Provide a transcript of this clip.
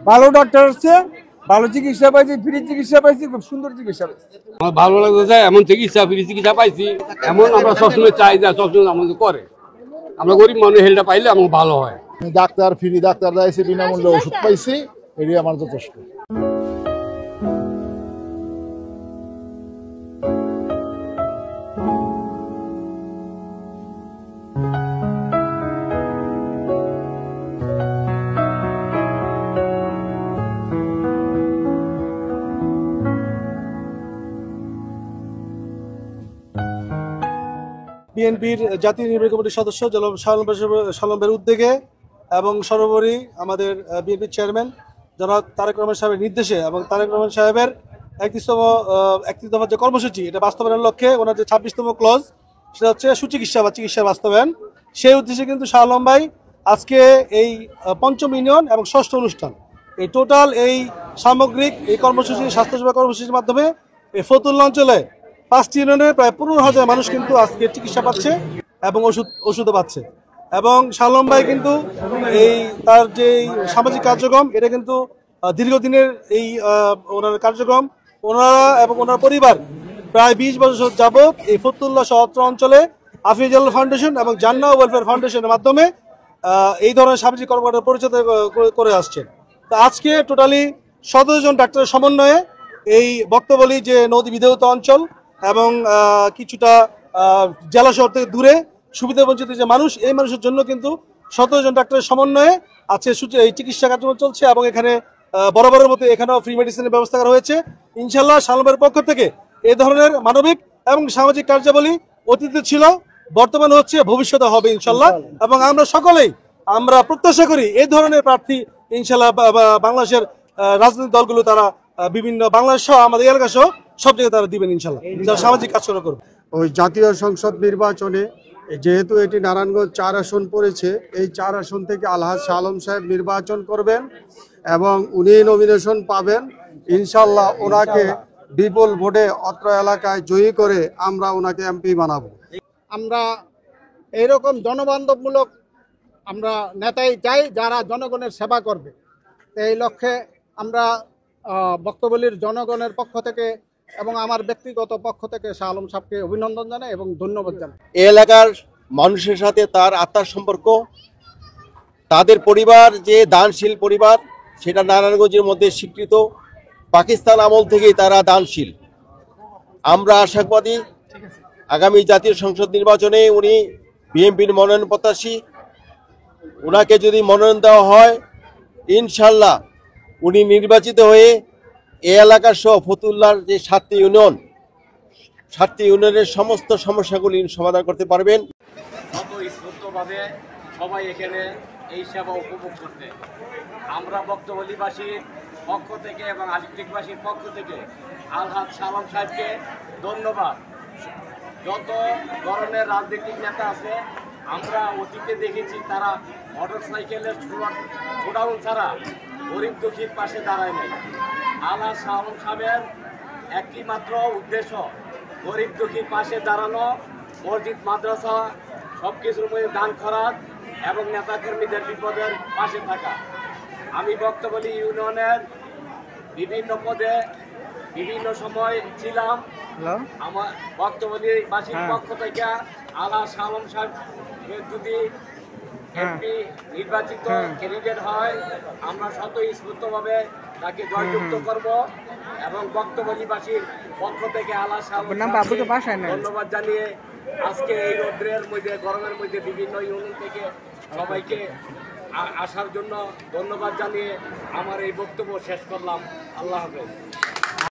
ভালো ডাক্তার আসছে, ভালো চিকিৎসা পাইছি, ফ্রি চিকিৎসা পাইছি, খুব সুন্দর চিকিৎসা পাইছি। আমার ভালো লাগছে, এমন চিকিৎসা ফ্রি চিকিৎসা পাইছি, এমন আমরা সবসময় চাই যা সবসময় আমাদের করে। আমরা গরিব মানুষ হেলটা পাইলে আমার ভালো হয়। ডাক্তার ফ্রি ডাক্তার দিয়েছি, বিনামূল্যে ওষুধ পাইছি, এটাই আমার যথেষ্ট। বিএনপির জাতীয় নির্বাহী কমিটির সদস্য জনাব শালম ভাইয়ের উদ্যোগে এবং সর্বোপরি আমাদের বিএনপির চেয়ারম্যান জনাব তারেক রহমান সাহেবের নির্দেশে এবং তারেক রহমান সাহেবের 31 দফা যে কর্মসূচি, এটা বাস্তবায়নের লক্ষ্যে ওনার যে 26তম ক্লজ, সেটা হচ্ছে সুচিকিৎসা বা চিকিৎসার বাস্তবায়ন। সেই উদ্দেশ্যে কিন্তু শালম ভাই আজকে এই 5ম ইউনিয়ন এবং 6ষ্ঠ অনুষ্ঠান, এই টোটাল এই সামগ্রিক এই কর্মসূচি, স্বাস্থ্যসেবা কর্মসূচির মাধ্যমে এই ফতুল্লা অঞ্চলে 5টি ইউনিয়নের প্রায় 15,000 মানুষ কিন্তু আজকে চিকিৎসা পাচ্ছে এবং ওষুধও পাচ্ছে। এবং শালম ভাই কিন্তু এই তার যে সামাজিক কার্যক্রম, এটা কিন্তু দীর্ঘদিনের এই ওনার কার্যক্রম, ওনারা এবং ওনার পরিবার প্রায় 20 বছর যাবৎ এই ফতুল্লা সত্র অঞ্চলে আফিজাল ফাউন্ডেশন এবং জান্না ওয়েলফেয়ার ফাউন্ডেশনের মাধ্যমে এই ধরনের সামাজিক কর্মকাণ্ড পরিচালনা করে আসছেন। তো আজকে টোটালি 17 জন ডাক্তারের সমন্বয়ে এই বক্তবলী যে নদী বিধৌত অঞ্চল এবং কিছুটা জেলা শহর থেকে দূরে সুবিধা বঞ্চিত যে মানুষ, এই মানুষের জন্য কিন্তু 17 জন ডাক্তারের সমন্বয়ে আছে এই চিকিৎসা কার্যক্রম চলছে। এবং এখানে বরাবরের মতো এখানেও ফ্রি মেডিসিনের ব্যবস্থা করা হয়েছে। ইনশাল্লাহ শালমের পক্ষ থেকে এই ধরনের মানবিক এবং সামাজিক কার্যাবলী অতীতে ছিল, বর্তমানে হচ্ছে, ভবিষ্যতে হবে ইনশাল্লাহ। এবং আমরা সকলেই আমরা প্রত্যাশা করি এই ধরনের প্রার্থী ইনশাল্লাহ বাংলাদেশের রাজনৈতিক দলগুলো তারা বিভিন্ন বাংলাদেশ সহ আমাদের এলাকা সহ সব জায়গায় তারা দিবেন ইনশাল্লাহ, যারা সামাজিক কাজ করবে। ওই জাতীয় সংসদ নির্বাচনে যেহেতু এটি নারায়ণগঞ্জ 4 আসন পড়েছে, এই 4 আসন থেকে আলহাজ শাহ আলম সাহেব নির্বাচন করবেন এবং উনি নমিনেশন পাবেন। ইনশাল্লাহ ওনাকে বিপুল ভোটে অত্র এলাকায় জয়ী করে আমরা ওনাকে এমপি বানাবো। আমরা এইরকম জনবান্ধবমূলক আমরা নেতাই চাই যারা জনগণের সেবা করবে। এই লক্ষ্যে আমরা বক্তবলীর জনগণের পক্ষ থেকে এবং আমার ব্যক্তিগত পক্ষ থেকে শাহ আলম সাহেবকে অভিনন্দন জানাই এবং ধন্যবাদ জানাই। এই এলাকার মানুষের সাথে তার আত্মার সম্পর্ক, তাদের পরিবার যে দানশীল পরিবার, সেটা নারায়ণগঞ্জের মধ্যে স্বীকৃত। পাকিস্তান আমল থেকেই তারা দানশীল। আমরা আশাবাদী আগামী জাতীয় সংসদ নির্বাচনে উনি বিএনপির মনোনয়ন প্রত্যাশী। ওনাকে যদি মনোনয়ন দেওয়া হয়, ইনশাল্লাহ উনি নির্বাচিত হয়ে এই এলাকার সহ ফতুল্লার যে 7টি ইউনিয়নের সমস্ত সমস্যাগুলি সমাধান করতে পারবেন। স্বতঃস্ফূর্তভাবে সবাই এখানে এই সেবা উপভোগ করতে, আমরা বক্তবলীবাসীর পক্ষ থেকে এবং আলিপ্রিকবাসীর পক্ষ থেকে আলহাজ শাহ আলম সাহেবকে ধন্যবাদ। যত ধরনের রাজনৈতিক নেতা আছে আমরা অতীতে দেখেছি, তারা মোটর সাইকেলের গোডাউন ছাড়া গরিব দুঃখীর পাশে দাঁড়ায় নাই। আলহাজ শাহ আলম সাহেবের একটি মাত্র উদ্দেশ্য গরিব দুঃখীর পাশে দাঁড়ানো, মসজিদ মাদ্রাসা সব কিছুর মধ্যে দান খরাত এবং নেতাকর্মীদের বিপদের পাশে থাকা। আমি বক্তবলী ইউনিয়নের বিভিন্ন পদে বিভিন্ন সময় ছিলাম। আমার বক্তবলীবাসীর পক্ষ থেকে আলহাজ শাহ আলম সাহেব যদি এমপি নির্বাচিত ক্যান্ডিডেট হয়, আমরা স্বতঃস্ফূর্তভাবে তাকে জয়যুক্ত করব এবং বক্তবলীবাসীর পক্ষ থেকে আলহাজ শাহ আলম ধন্যবাদ জানিয়ে আজকে এই রৌদ্রের মধ্যে, গরমের মধ্যে বিভিন্ন ইউনিয়ন থেকে সবাইকে আসার জন্য ধন্যবাদ জানিয়ে আমার এই বক্তব্য শেষ করলাম। আল্লাহ হাফেজ।